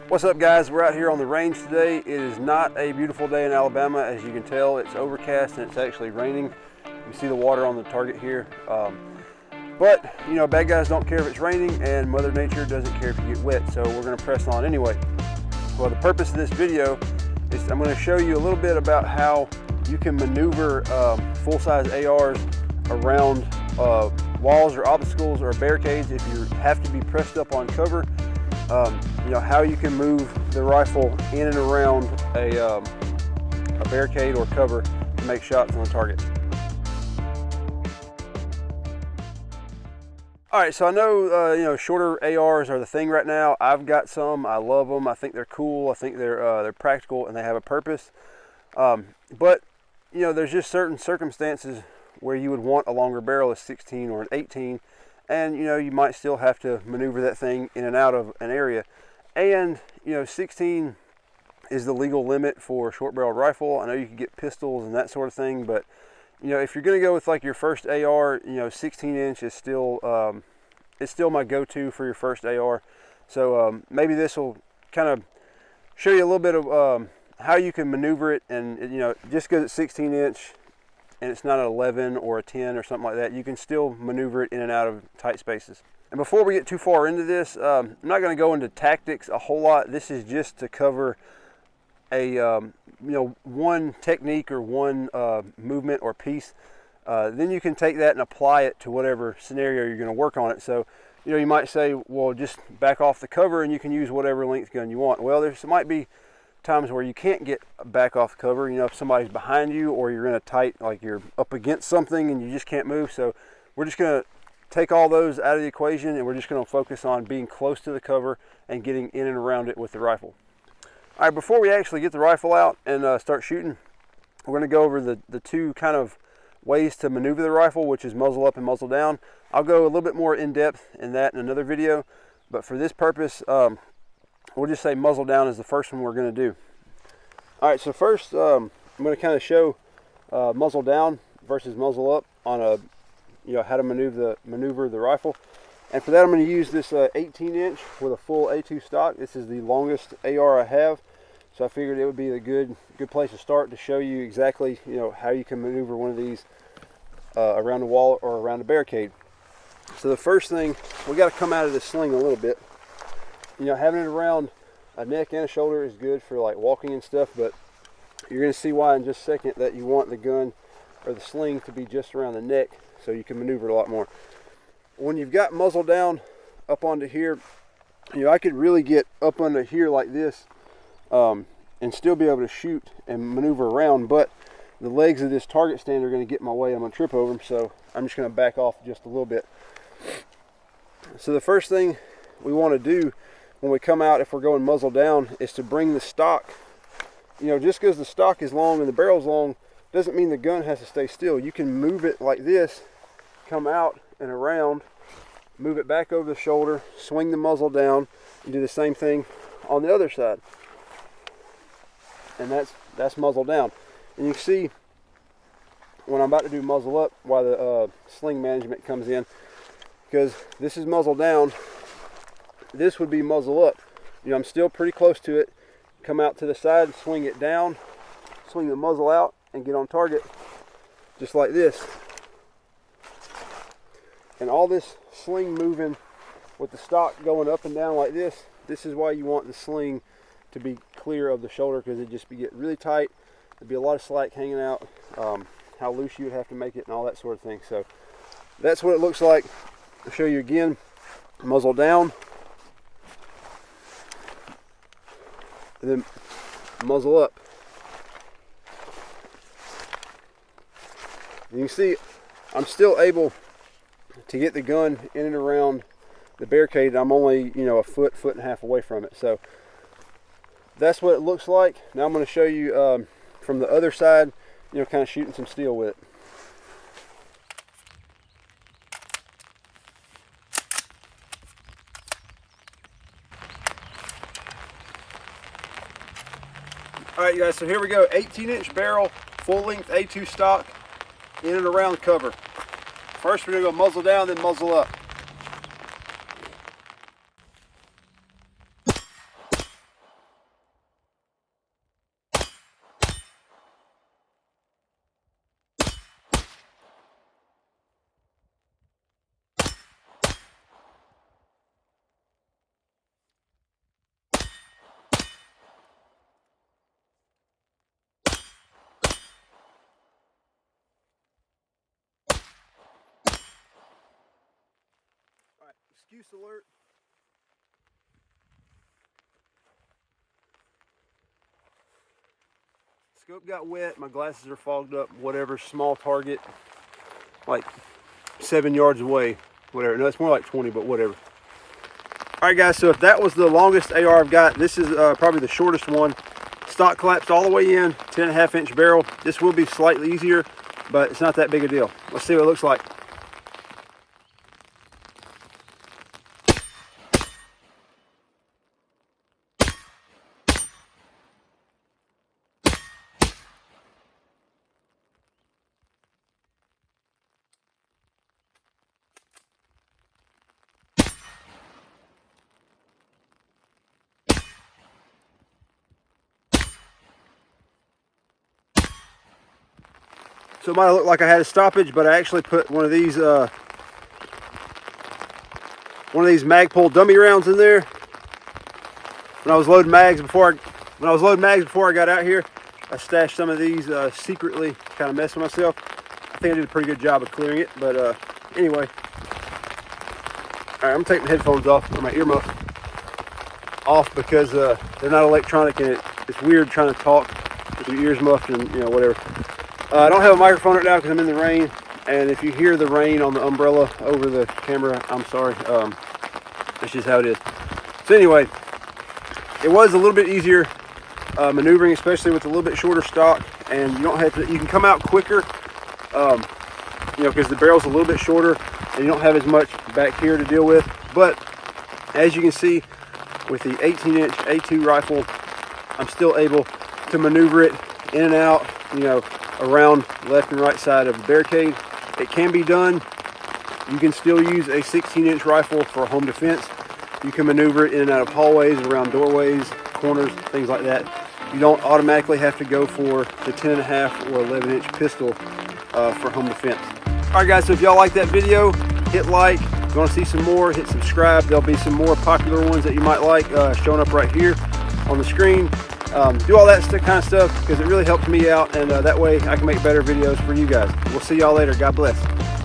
What's up, guys? We're out here on the range today. It is not a beautiful day in Alabama. As you can tell, it's overcast and it's actually raining. You see the water on the target here. But you know, bad guys don't care if it's raining, and Mother Nature doesn't care if you get wet, so we're going to press on anyway. Well, the purpose of this video is I'm going to show you a little bit about how you can maneuver full-size ARs around walls or obstacles or barricades if you have to be pressed up on cover. You know, how you can move the rifle in and around a barricade or cover to make shots on the target. All right, so I know you know, shorter ARs are the thing right now. I've got some. I love them. I think they're cool. I think they're practical and they have a purpose. But you know, there's just certain circumstances where you would want a longer barrel, a 16 or an 18, and you know, you might still have to maneuver that thing in and out of an area. And you know, 16 is the legal limit for a short barreled rifle. I know you can get pistols and that sort of thing, but you know, if you're going to go with like your first AR, you know, 16 inch is still it's still my go-to for your first AR. So maybe this will kind of show you a little bit of how you can maneuver it. And you know, just because it's 16 inch and it's not an 11 or a 10 or something like that, you can still maneuver it in and out of tight spaces. And before we get too far into this, I'm not going to go into tactics a whole lot. This is just to cover a you know, one technique or one movement or piece. Then you can take that and apply it to whatever scenario you're going to work on it. So you know, you might say, well, just back off the cover and you can use whatever length gun you want. Well, there might be times where you can't get back off the cover. You know, if somebody's behind you or you're in a tight, like you're up against something and you just can't move. So we're just going to take all those out of the equation, and we're just going to focus on being close to the cover and getting in and around it with the rifle. All right, before we actually get the rifle out and start shooting, we're going to go over the two kind of ways to maneuver the rifle, which is muzzle up and muzzle down. I'll go a little bit more in depth in that in another video, but for this purpose, we'll just say muzzle down is the first one we're going to do. All right, so first I'm going to kind of show muzzle down versus muzzle up on a, you know, how to maneuver the rifle. And for that, I'm going to use this 18 inch with a full A2 stock. This is the longest AR I have, so I figured it would be a good place to start to show you exactly, you know, how you can maneuver one of these around the wall or around a barricade. So the first thing, we got to come out of this sling a little bit. You know, having it around a neck and a shoulder is good for like walking and stuff, but you're going to see why in just a second that you want the gun or the sling to be just around the neck, so you can maneuver it a lot more. When you've got muzzle down up onto here, you know, I could really get up under here like this and still be able to shoot and maneuver around, but the legs of this target stand are going to get in my way. I'm going to trip over them, so I'm just going to back off just a little bit. So the first thing we want to do when we come out, if we're going muzzle down, is to bring the stock. You know, just because the stock is long and the barrel's long doesn't mean the gun has to stay still. You can move it like this, come out and around, move it back over the shoulder, swing the muzzle down, and do the same thing on the other side. And that's muzzle down. And you can see when I'm about to do muzzle up why the sling management comes in, because this is muzzle down, this would be muzzle up. You know, I'm still pretty close to it. Come out to the side, swing it down, swing the muzzle out, and get on target just like this. And all this sling moving with the stock going up and down like this, this is why you want the sling to be clear of the shoulder, because it'd just get really tight. There'd be a lot of slack hanging out, how loose you would have to make it and all that sort of thing. So that's what it looks like. I'll show you again. Muzzle down, and then muzzle up. You can see I'm still able to get the gun in and around the barricade. I'm only, you know, a foot and a half away from it. So that's what it looks like. Now I'm going to show you from the other side, you know, kind of shooting some steel with it. All right, you guys, so here we go. 18-inch barrel, full-length A2 stock, in and around cover. First, we're going to go muzzle down, then muzzle up. excuse alert. Scope got wet, my glasses are fogged up, whatever, small target, like 7 yards away, whatever. No, it's more like 20, but whatever. All right, guys, so if that was the longest AR I've got, this is probably the shortest one. Stock collapsed all the way in, 10.5-inch barrel. This will be slightly easier, but it's not that big a deal. Let's see what it looks like. So it might look like I had a stoppage, but I actually put one of these Magpul dummy rounds in there. When I was loading mags before I got out here, I stashed some of these secretly, kind of messing with myself. I think I did a pretty good job of clearing it, but anyway. All right, I'm taking the headphones off, or my earmuffs off, because they're not electronic, and it's weird trying to talk with your ears muffed and whatever. I don't have a microphone right now because I'm in the rain, and if you hear the rain on the umbrella over the camera, I'm sorry. That's just how it is. So anyway, it was a little bit easier maneuvering, especially with a little bit shorter stock, and you don't have to. You can come out quicker, because the barrel's a little bit shorter, and you don't have as much back here to deal with. But as you can see, with the 18-inch A2 rifle, I'm still able to maneuver it in and out, around left and right side of the barricade. It can be done. You can still use a 16-inch rifle for home defense. You can maneuver it in and out of hallways, around doorways, corners, things like that. You don't automatically have to go for the 10.5 or 11-inch pistol for home defense. All right, guys, so if y'all like that video, hit like. If you want to see some more, hit subscribe. There'll be some more popular ones that you might like showing up right here on the screen. Do all that kind of stuff because it really helps me out, and that way I can make better videos for you guys. We'll see y'all later. God bless.